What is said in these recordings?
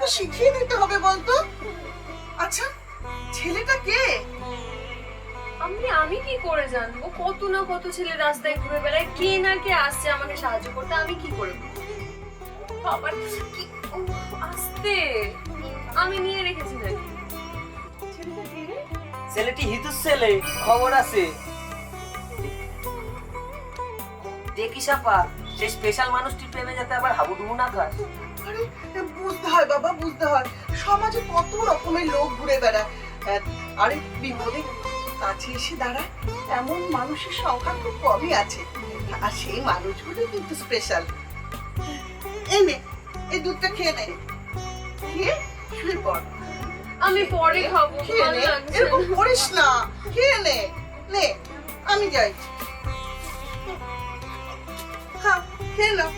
তো শিখিয়ে দিতে হবে বলতো। আচ্ছা, ছেলেটা কে? আমি কি করে জানবো? কত না কত ছেলে রাস্তায় ঘুরে বেড়ায়, কে না কে আসছে আমাকে সাহায্য করতে, আমি কি করে বুঝবো? বাবার কি আসতে আমি নিয়ে রেখেছি নাকি? ছেলেটা কে রে? ছেলেটি হিতুর ছেলে, খবর আছে। দেখিস আপা, সেই স্পেশাল মানুষটির প্রেমে যাতে আবার হাবুডুবু না খাস। আরে বুঝতে হয় বাবা, বুঝতে হয়। সমাজে কত রকমের লোক ঘুরে বেড়ায়। আরে বিপদে কাছে এসে দাঁড়ায় এমন মানুষের সংখ্যা খুব কমই আছে। আর সেই মানুষগুলো কিন্তু স্পেশাল। এনে এই দুধটা খেয়ে নে, খেয়ে শুয়ে পড়। আমি পরে খাবো, খেয়ে ভালো নে, লাগছে এরকম না। করিস না। খেয়ে নে, নে আমি যাই। খা, খেয়ে নাও।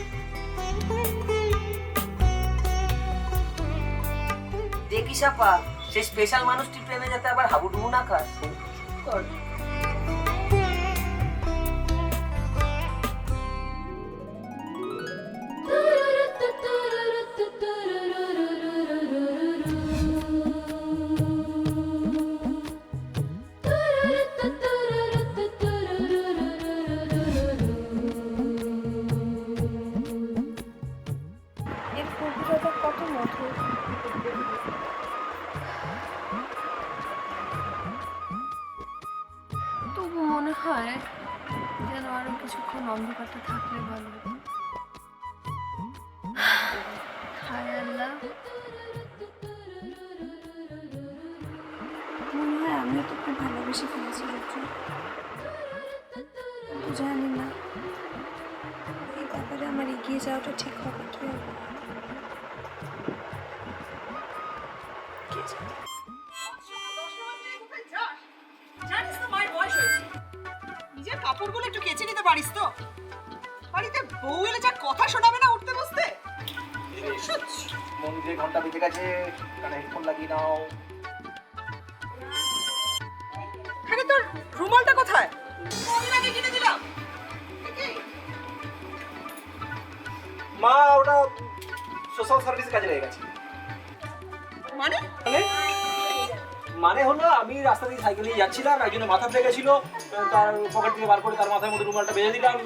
দেখিস আপা, সেই স্পেশাল মানুষটির প্রেমে যাতে আবার হাবুডুবু না খাস। কর। এর কবিতাটা কত মধুর। তবু মনে হয় যেন আরো কিছুক্ষণ অন্ধকারটা থাকলে ভালো হতো। হায় আল্লাহ, মনে হয় আমিও তো খুব ভালোবেসে ফেলেছি রুদ্র। কিন্তু জানি না এই ব্যাপারে আমার এগিয়ে যাওয়াটা ঠিক হবে কি হবে। কে জানে। জানিস তো মায়ের বয়স হয়েছে, নিজের কাপড়গুলো একটু কেচে নিতে পারিস তো? বাড়িতে বউ এলে যা কথা শোনাবে না উঠতে বসতে। মন্দিরে ঘন্টা বেজে গেছে, কানে হেডফোন লাগিয়ে নাও। আরে তোর রুমালটা কোথায়? কদিন আগে কিনে দিলাম। মা ওটা সোশ্যাল সার্ভিস কাজে লেগে গেছে। মানে মানে মানে হলো আমি রাস্তা দিয়ে সাইকেল নিয়ে যাচ্ছিলাম, একজনের মাথা ফেটে গেছিল, তার পকেট থেকে বার করে তার মাথার মধ্যে রুমালটা বেঁধে দিলাম।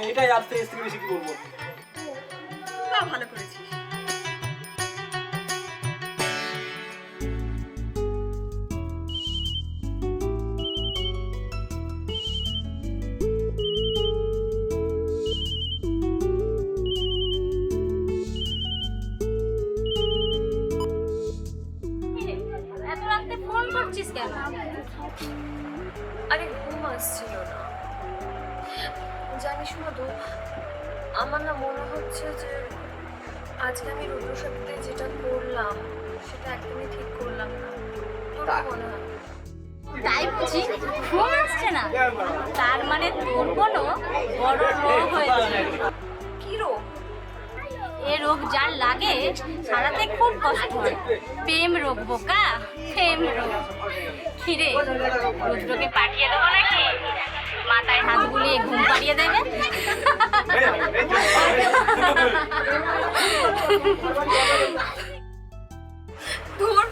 এটাই আজ থেকে বেশি কি করবো। না, ভালো করেছিস। এত রাতে ফোন করছিস কেন? আরে ঘুম আসছিল না। জানিস না তো, আমার না মনে হচ্ছে যে আজকে আমি রুদ্রর সাথে যেটা করলাম সেটা একদমই ঠিক করলাম না। তোর কি মনে হয়? তাই বুঝি ঘুম আসছে না? তার মানে তোর কোনো বড় রোগ হয়েছে। কি রোগ? এ রোগ যার লাগে সারাতে খুব কষ্ট হয়। প্রেম রোগ বোকা, প্রেম রোগ। খিরে রুদ্রকে পাঠিয়ে দেবো নাকি? মাথায় হাত বুলিয়ে ঘুম পাড়িয়ে দেবে। ধুর,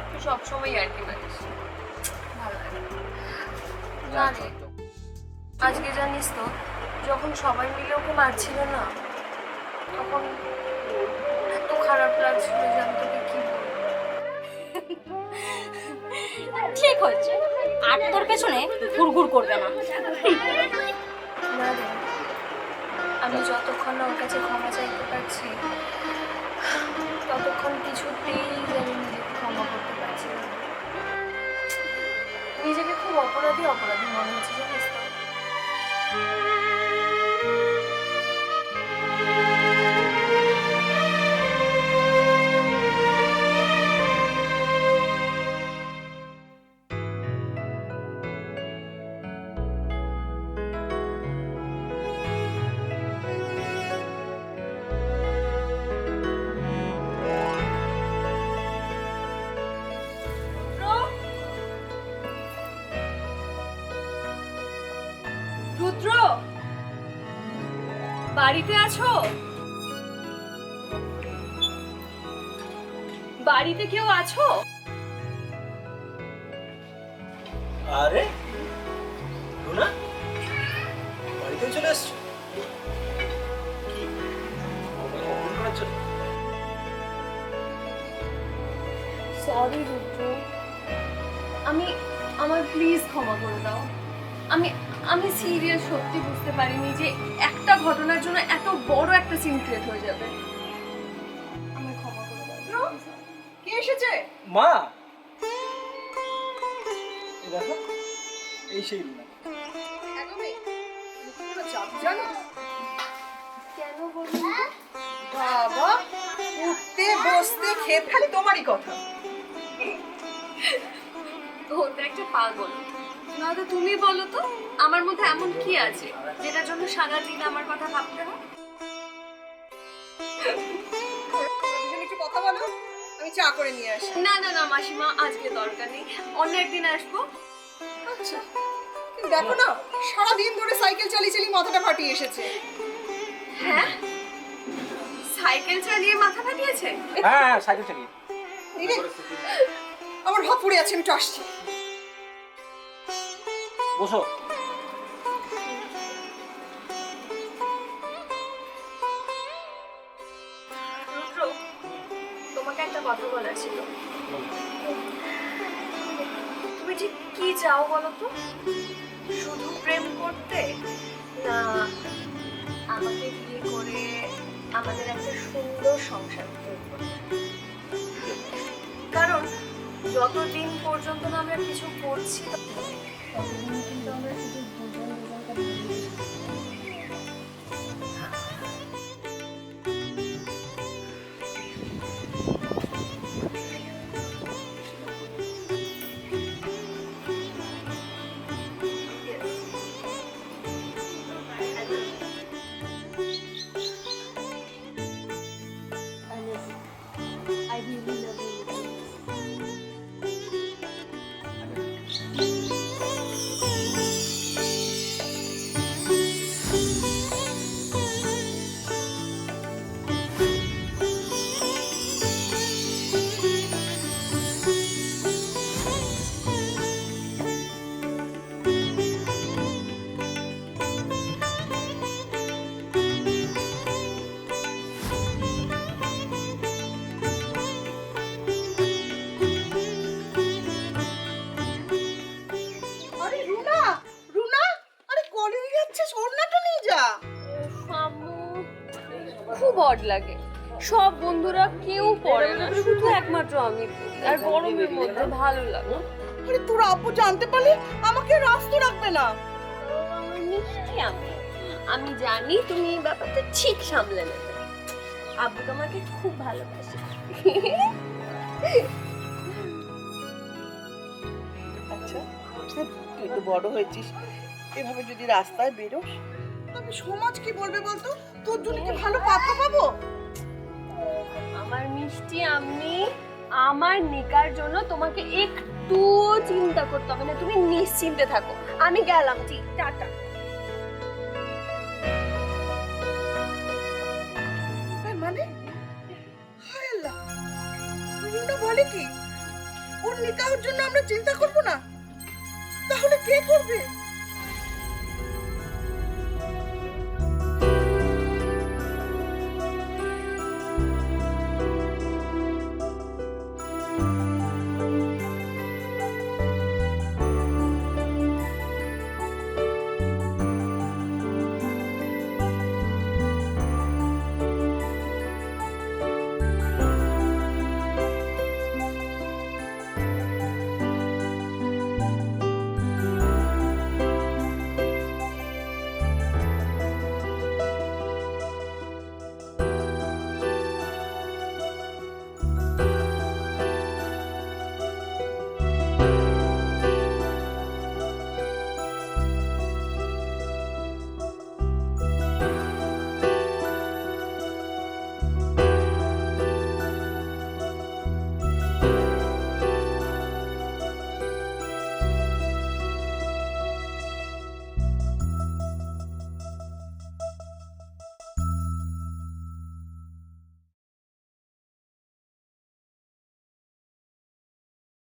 তুই সবসময় আর কি মানিস। ভালো লাগে না রে। আজকে জানিস তো, যখন সবাই মিলে ওকে মারছিল না, তখন এত খারাপ লাগছিল যে আমি তোকে কি বলবো। ঠিক হয়েছে, আর তোর পেছনে ঘুরঘুর করবে না। না রে, আমি যতক্ষণ না ওর কাছে ক্ষমা চাইতে পারছি, ততক্ষণ কিছুতেই আমি নিজেকে ক্ষমা করতে পারছি না। নিজেকে খুব অপরাধী অপরাধী মনে হচ্ছে, জানিস তো। রুদ্র, বাড়িতে আছো? বাড়িতে কেউ আছো? আরে রুনা, বাড়িতে চলে এসছো? কি আমাকে অপমান করার জন্য? সরি রুদ্র, আমার প্লিজ ক্ষমা করে দাও। আমি সিরিয়াস, সত্যি বুঝতে পারিনি যে একটা ঘটনার জন্য এত বড় একটা সিন ক্রিয়েট হয়ে যাবে। আমার ক্ষমা করে দাও। কে এসেছে? মা, এই দেখো, এই সেই রুনা। একদমই কোনো চাপ জানো? কেন বলবো? বাবা, উঠতে বসতে খেয়ে খালি তোমারই কথা। ও তো একটা পাগল। না তো তুমি বলো তো, আমার মধ্যে এমন কি আছে যেটার জন্য সারাদিন আমার কথা ভাবতে হয়? দুজন একটু কথা বলো, আমি চা করে নিয়ে আসি। না না না মাসিমা, আজকে দরকার নেই, অন্য একদিন আসবো। আচ্ছা, কিন্তু দেখো না, সারাদিন ধরে সাইকেল চালিয়ে চালিয়ে মাথাটা ফাটিয়ে এসেছে। হ্যাঁ, সাইকেল চালিয়ে মাথা ফাটিয়েছে? হ্যাঁ হ্যাঁ, সাইকেল চালিয়ে। এই রে, আমার ভাব পুড়ে আছে, আমি তো আসছি। বসো। রুদ্র, তোমাকে একটা কথা বলার ছিল। তুমি ঠিক কি চাও বলো তো? শুধু প্রেম করতে, না আমাকে বিয়ে করে আমাদের একটা সুন্দর সংসার তৈরি করতে? কারণ যতদিন পর্যন্ত না আমরা কিছু করছি ততদিন কিন্তু আমরা শুধু দুজন দুজনকে ভালোবাসি। I really love you. আরে রুনা, রুনা, আরে কলেজ যাচ্ছিস, ওড়নাটা নিয়ে যা। আম্মু, খুব অড লাগে। সব বন্ধুরা কেউ পড়ে না, শুধু একমাত্র আমি পড়ি। আর গরমের মধ্যে ভালো লাগে। আরে তোর আব্বু জানতে পারলে আমাকে রাস্তা রাখবে না। আমার মিষ্টি আমি জানি তুমি এই ব্যাপারটা ঠিক সামলে নেবে। আব্বু তোমাকে খুব ভালোবাসে। আচ্ছা, তুই তো বড় হয়েছিস, এভাবে যদি রাস্তায় বেরোস তবে সমাজ কি বলবে বলতো? তোর জন্য কি ভালো পাত্র পাবো? আমার মিষ্টি আমি, আমার নিকার জন্য তোমাকে একটু চিন্তা করতে হবে না, তুমি নিশ্চিন্তে থাকো। আমি গেলাম, ঠিক, টাটা। তার মানে হায় আল্লাহ, রুনা বলে কি ওর নিকাহের জন্য আমরা চিন্তা করব না? তাহলে কে করবে?